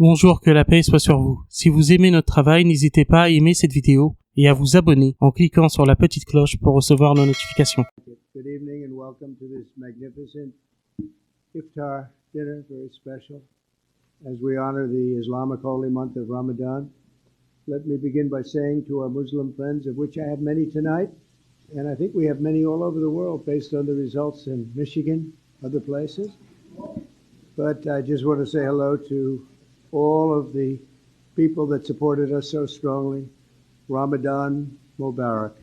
Bonjour, que la paix soit sur vous. Si vous aimez notre travail, n'hésitez pas à aimer cette vidéo et à vous abonner en cliquant sur la petite cloche pour recevoir nos notifications. Good evening and welcome to this magnificent iftar dinner, very special, as we honor the Islamic holy month of Ramadan. Let me begin by saying to our Muslim friends, of which I have many tonight, and I think we have many all over the world based on the results in Michigan, other places. But I just want to say hello to all of the people that supported us so strongly. Ramadan Mubarak.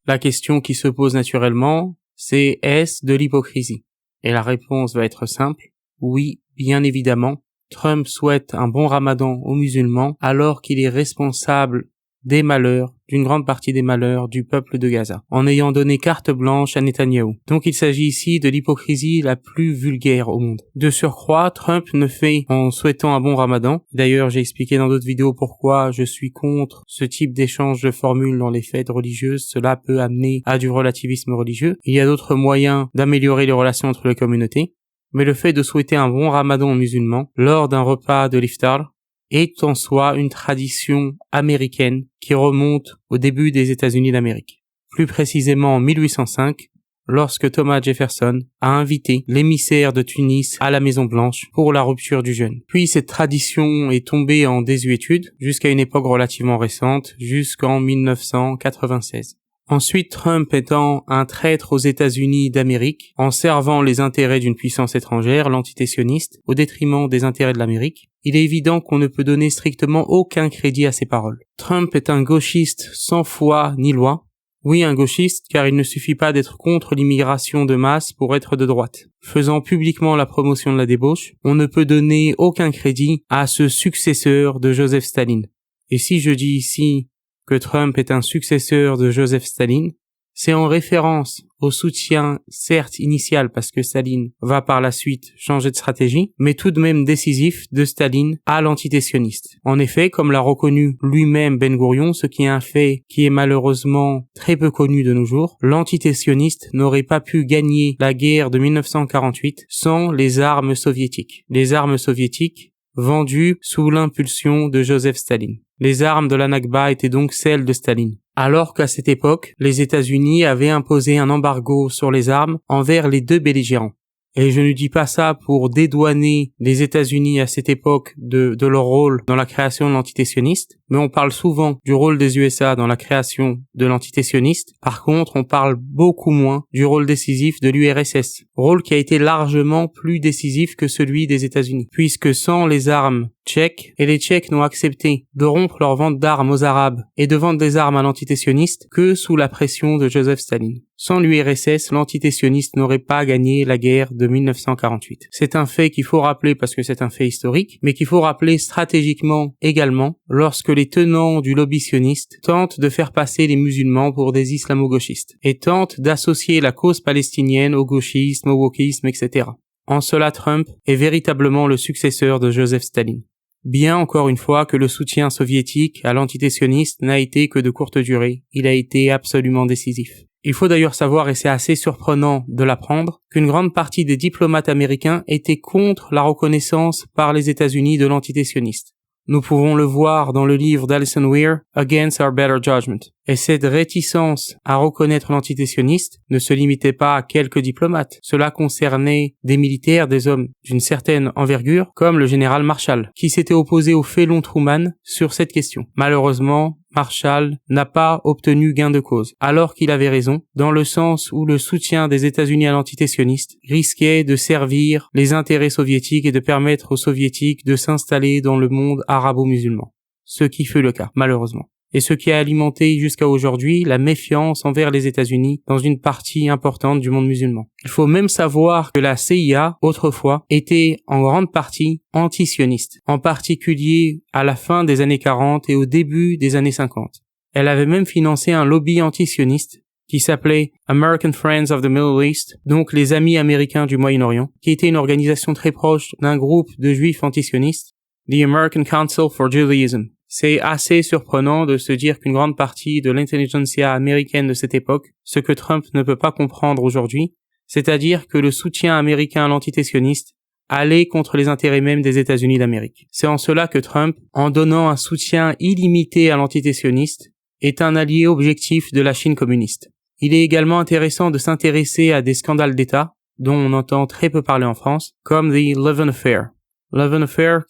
La question qui se pose naturellement, c'est est-ce de l'hypocrisie? Et la réponse va être simple, oui, bien évidemment. Trump souhaite un bon ramadan aux musulmans alors qu'il est responsable des malheurs, d'une grande partie des malheurs du peuple de Gaza, en ayant donné carte blanche à Netanyahou. Donc il s'agit ici de l'hypocrisie la plus vulgaire au monde. De surcroît, Trump ne fait en souhaitant un bon ramadan. D'ailleurs, j'ai expliqué dans d'autres vidéos pourquoi je suis contre ce type d'échange de formules dans les fêtes religieuses. Cela peut amener à du relativisme religieux. Il y a d'autres moyens d'améliorer les relations entre les communautés. Mais le fait de souhaiter un bon ramadan aux musulmans lors d'un repas de l'iftar est en soi une tradition américaine qui remonte au début des États-Unis d'Amérique. Plus précisément en 1805, lorsque Thomas Jefferson a invité l'émissaire de Tunis à la Maison Blanche pour la rupture du jeûne. Puis cette tradition est tombée en désuétude jusqu'à une époque relativement récente, jusqu'en 1996. Ensuite, Trump étant un traître aux États-Unis d'Amérique, en servant les intérêts d'une puissance étrangère, l'antité-sioniste, au détriment des intérêts de l'Amérique, il est évident qu'on ne peut donner strictement aucun crédit à ses paroles. Trump est un gauchiste sans foi ni loi. Oui, un gauchiste, car il ne suffit pas d'être contre l'immigration de masse pour être de droite. Faisant publiquement la promotion de la débauche, on ne peut donner aucun crédit à ce successeur de Joseph Staline. Et si je dis ici que Trump est un successeur de Joseph Staline, c'est en référence au soutien certes initial parce que Staline va par la suite changer de stratégie, mais tout de même décisif de Staline à l'entité sioniste. En effet, comme l'a reconnu lui-même Ben Gourion, ce qui est un fait qui est malheureusement très peu connu de nos jours, l'entité sioniste n'aurait pas pu gagner la guerre de 1948 sans les armes soviétiques. Les armes soviétiques vendues sous l'impulsion de Joseph Staline. Les armes de la Nakba étaient donc celles de Staline. Alors qu'à cette époque, les États-Unis avaient imposé un embargo sur les armes envers les deux belligérants. Et je ne dis pas ça pour dédouaner les États-Unis à cette époque de leur rôle dans la création de l'entité sioniste, mais on parle souvent du rôle des USA dans la création de l'entité sioniste. Par contre, on parle beaucoup moins du rôle décisif de l'URSS, rôle qui a été largement plus décisif que celui des États-Unis, puisque sans les armes tchèques, et les Tchèques n'ont accepté de rompre leur vente d'armes aux Arabes et de vendre des armes à l'entité sioniste que sous la pression de Joseph Staline. Sans l'URSS, l'entité sioniste n'aurait pas gagné la guerre de 1948. C'est un fait qu'il faut rappeler parce que c'est un fait historique, mais qu'il faut rappeler stratégiquement également lorsque les tenants du lobby sioniste tentent de faire passer les musulmans pour des islamo-gauchistes et tentent d'associer la cause palestinienne au gauchisme, au wokisme, etc. En cela, Trump est véritablement le successeur de Joseph Staline. Bien encore une fois que le soutien soviétique à l'entité sioniste n'a été que de courte durée, il a été absolument décisif. Il faut d'ailleurs savoir, et c'est assez surprenant de l'apprendre, qu'une grande partie des diplomates américains étaient contre la reconnaissance par les États-Unis de l'entité sioniste. Nous pouvons le voir dans le livre d'Alison Weir, Against Our Better Judgment. Et cette réticence à reconnaître l'entité sioniste ne se limitait pas à quelques diplomates. Cela concernait des militaires, des hommes d'une certaine envergure, comme le général Marshall, qui s'était opposé au félon Truman sur cette question. Malheureusement, Marshall n'a pas obtenu gain de cause, alors qu'il avait raison, dans le sens où le soutien des États-Unis à l'entité sioniste risquait de servir les intérêts soviétiques et de permettre aux soviétiques de s'installer dans le monde arabo-musulman. Ce qui fut le cas, malheureusement. Et ce qui a alimenté jusqu'à aujourd'hui la méfiance envers les États-Unis dans une partie importante du monde musulman. Il faut même savoir que la CIA, autrefois, était en grande partie anti-sioniste, en particulier à la fin des années 40 et au début des années 50. Elle avait même financé un lobby anti-sioniste qui s'appelait American Friends of the Middle East, donc les Amis américains du Moyen-Orient, qui était une organisation très proche d'un groupe de juifs anti-sionistes, the American Council for Judaism. C'est assez surprenant de se dire qu'une grande partie de l'intelligentsia américaine de cette époque, ce que Trump ne peut pas comprendre aujourd'hui, c'est-à-dire que le soutien américain à l'entité sioniste aller contre les intérêts mêmes des États-Unis d'Amérique. C'est en cela que Trump, en donnant un soutien illimité à l'entité sioniste, est un allié objectif de la Chine communiste. Il est également intéressant de s'intéresser à des scandales d'État, dont on entend très peu parler en France, comme the Levin Affair. Levin Affair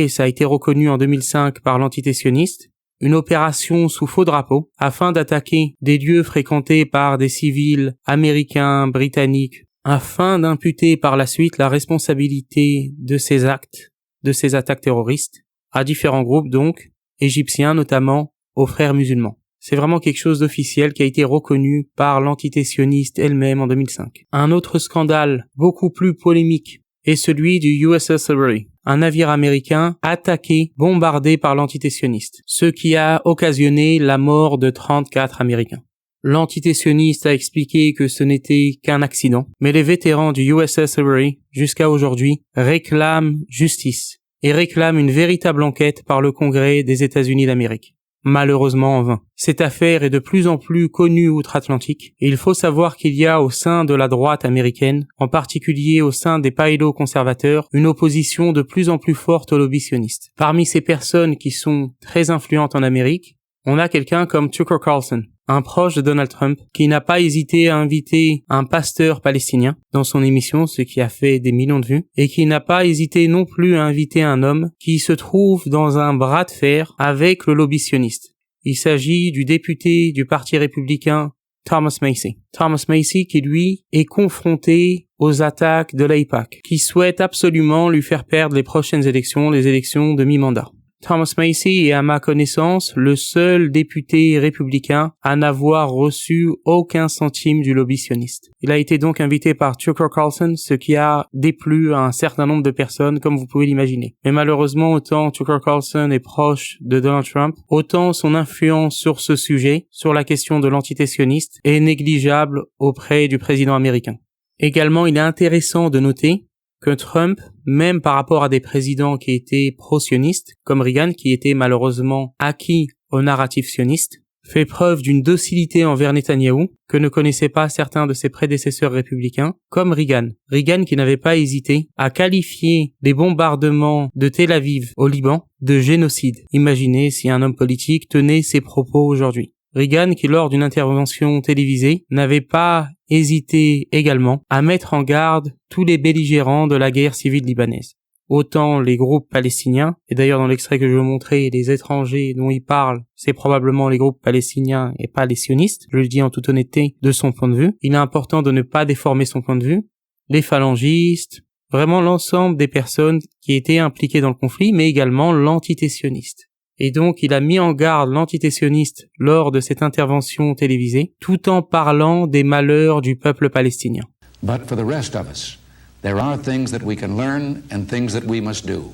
ça a été reconnu en 2005 par l'entité sioniste, une opération sous faux drapeau afin d'attaquer des lieux fréquentés par des civils américains, britanniques, afin d'imputer par la suite la responsabilité de ces attaques terroristes, à différents groupes donc, égyptiens notamment, aux frères musulmans. C'est vraiment quelque chose d'officiel qui a été reconnu par l'entité sioniste elle-même en 2005. Un autre scandale beaucoup plus polémique est celui du USS Liberty, un navire américain attaqué, bombardé par l'entité sioniste, ce qui a occasionné la mort de 34 Américains. L'entité sioniste a expliqué que ce n'était qu'un accident, mais les vétérans du USS Liberty, jusqu'à aujourd'hui, réclament justice et réclament une véritable enquête par le Congrès des États-Unis d'Amérique. Malheureusement en vain. Cette affaire est de plus en plus connue outre-Atlantique, et il faut savoir qu'il y a au sein de la droite américaine, en particulier au sein des paléo-conservateurs, une opposition de plus en plus forte aux lobbies sionistes. Parmi ces personnes qui sont très influentes en Amérique, on a quelqu'un comme Tucker Carlson, un proche de Donald Trump, qui n'a pas hésité à inviter un pasteur palestinien dans son émission, ce qui a fait des millions de vues, et qui n'a pas hésité non plus à inviter un homme qui se trouve dans un bras de fer avec le lobby sioniste. Il s'agit du député du Parti républicain Thomas Massie. Thomas Massie qui, lui, est confronté aux attaques de l'AIPAC, qui souhaite absolument lui faire perdre les prochaines élections, les élections de mi-mandat. Thomas Massie est, à ma connaissance, le seul député républicain à n'avoir reçu aucun centime du lobby sioniste. Il a été donc invité par Tucker Carlson, ce qui a déplu à un certain nombre de personnes, comme vous pouvez l'imaginer. Mais malheureusement, autant Tucker Carlson est proche de Donald Trump, autant son influence sur ce sujet, sur la question de l'entité sioniste, est négligeable auprès du président américain. Également, il est intéressant de noter que Trump, même par rapport à des présidents qui étaient pro-sionistes, comme Reagan, qui était malheureusement acquis au narratif sioniste, fait preuve d'une docilité envers Netanyahou que ne connaissaient pas certains de ses prédécesseurs républicains, comme Reagan. Reagan qui n'avait pas hésité à qualifier les bombardements de Tel Aviv au Liban de génocide. Imaginez si un homme politique tenait ces propos aujourd'hui. Reagan qui, lors d'une intervention télévisée, n'avait pas hésité également à mettre en garde tous les belligérants de la guerre civile libanaise. Autant les groupes palestiniens, et d'ailleurs dans l'extrait que je vais vous montrer, les étrangers dont il parle, c'est probablement les groupes palestiniens et pas les sionistes, je le dis en toute honnêteté de son point de vue. Il est important de ne pas déformer son point de vue. Les phalangistes, vraiment l'ensemble des personnes qui étaient impliquées dans le conflit, mais également l'entité sioniste. Et donc, il a mis en garde l'entité sioniste lors de cette intervention télévisée, tout en parlant des malheurs du peuple palestinien. But for the rest of us, there are things that we can learn and things that we must do.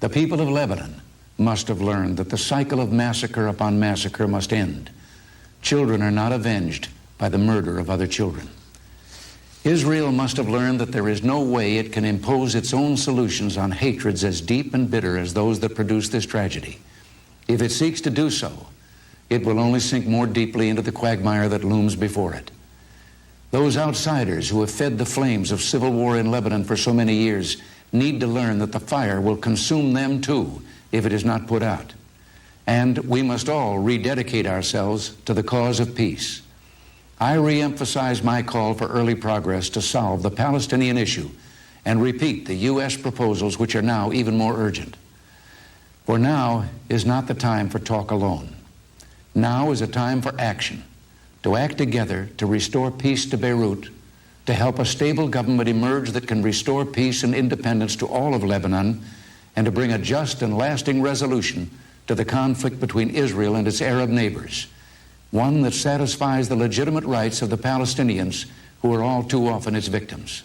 The people of Lebanon must have learned that the cycle of massacre upon massacre must end. Children are not avenged by the murder of other children. Israel must have learned that there is no way it can impose its own solutions on hatreds as deep and bitter as those that produce this tragedy. If it seeks to do so, it will only sink more deeply into the quagmire that looms before it. Those outsiders who have fed the flames of civil war in Lebanon for so many years need to learn that the fire will consume them too if it is not put out. And we must all rededicate ourselves to the cause of peace. I re-emphasize my call for early progress to solve the Palestinian issue and repeat the U.S. proposals which are now even more urgent. For now is not the time for talk alone. Now is a time for action, to act together to restore peace to Beirut, to help a stable government emerge that can restore peace and independence to all of Lebanon, and to bring a just and lasting resolution to the conflict between Israel and its Arab neighbors. One that satisfies the legitimate rights of the Palestinians who are all too often its victims.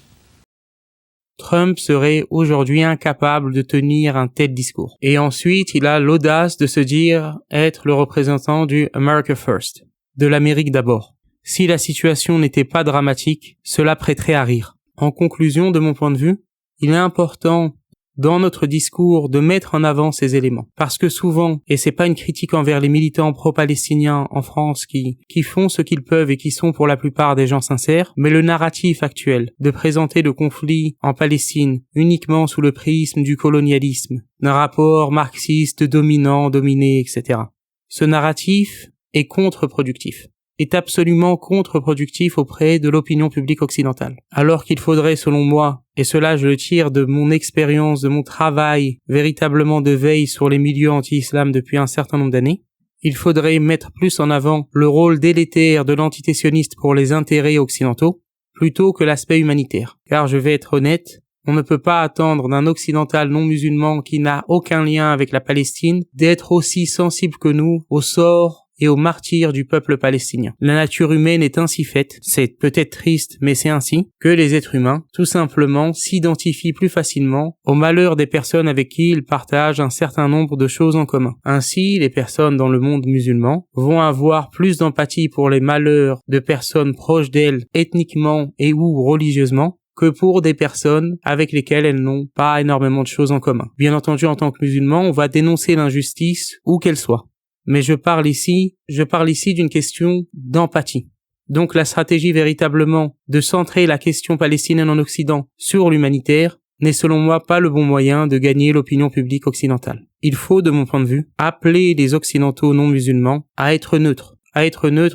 Trump serait aujourd'hui incapable de tenir un tel discours. Et ensuite, il a l'audace de se dire être le représentant du America First, de l'Amérique d'abord. Si la situation n'était pas dramatique, cela prêterait à rire. En conclusion, de mon point de vue, il est important dans notre discours de mettre en avant ces éléments. Parce que souvent, et c'est pas une critique envers les militants pro-palestiniens en France qui font ce qu'ils peuvent et qui sont pour la plupart des gens sincères, mais le narratif actuel de présenter le conflit en Palestine uniquement sous le prisme du colonialisme, d'un rapport marxiste dominant, dominé, etc. Ce narratif est contre-productif, est absolument contre-productif auprès de l'opinion publique occidentale. Alors qu'il faudrait, selon moi, et cela je le tire de mon expérience, de mon travail véritablement de veille sur les milieux anti-islam depuis un certain nombre d'années, il faudrait mettre plus en avant le rôle délétère de l'antitétionniste pour les intérêts occidentaux, plutôt que l'aspect humanitaire. Car je vais être honnête, on ne peut pas attendre d'un occidental non musulman qui n'a aucun lien avec la Palestine d'être aussi sensible que nous au sort et aux martyrs du peuple palestinien. La nature humaine est ainsi faite, c'est peut-être triste, mais c'est ainsi, que les êtres humains, tout simplement, s'identifient plus facilement au malheur des personnes avec qui ils partagent un certain nombre de choses en commun. Ainsi, les personnes dans le monde musulman vont avoir plus d'empathie pour les malheurs de personnes proches d'elles, ethniquement et ou religieusement, que pour des personnes avec lesquelles elles n'ont pas énormément de choses en commun. Bien entendu, en tant que musulman, on va dénoncer l'injustice, où qu'elle soit. Mais je parle ici d'une question d'empathie. Donc la stratégie véritablement de centrer la question palestinienne en Occident sur l'humanitaire n'est selon moi pas le bon moyen de gagner l'opinion publique occidentale. Il faut, de mon point de vue, appeler les occidentaux non musulmans à être neutres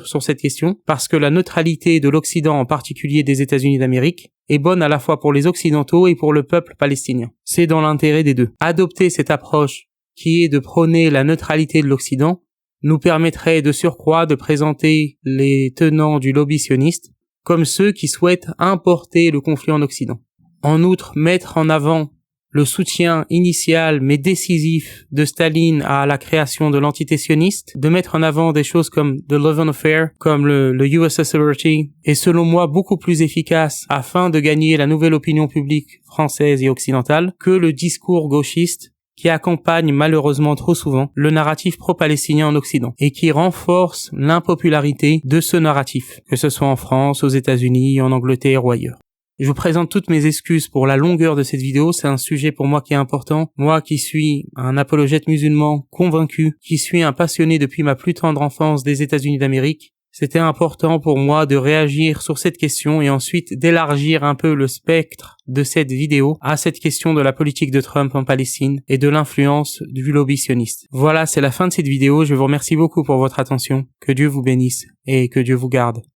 sur cette question, parce que la neutralité de l'Occident, en particulier des États-Unis d'Amérique, est bonne à la fois pour les occidentaux et pour le peuple palestinien. C'est dans l'intérêt des deux. Adopter cette approche qui est de prôner la neutralité de l'Occident nous permettrait de surcroît de présenter les tenants du lobby sioniste comme ceux qui souhaitent importer le conflit en Occident. En outre, mettre en avant le soutien initial mais décisif de Staline à la création de l'entité sioniste, de mettre en avant des choses comme The Levin Affair, comme le USS Liberty, est selon moi beaucoup plus efficace afin de gagner la nouvelle opinion publique française et occidentale que le discours gauchiste qui accompagne malheureusement trop souvent le narratif pro-palestinien en Occident et qui renforce l'impopularité de ce narratif, que ce soit en France, aux États-Unis, en Angleterre ou ailleurs. Je vous présente toutes mes excuses pour la longueur de cette vidéo, c'est un sujet pour moi qui est important, moi qui suis un apologète musulman convaincu, qui suis un passionné depuis ma plus tendre enfance des États-Unis d'Amérique. C'était important pour moi de réagir sur cette question et ensuite d'élargir un peu le spectre de cette vidéo à cette question de la politique de Trump en Palestine et de l'influence du lobby sioniste. Voilà, c'est la fin de cette vidéo. Je vous remercie beaucoup pour votre attention. Que Dieu vous bénisse et que Dieu vous garde.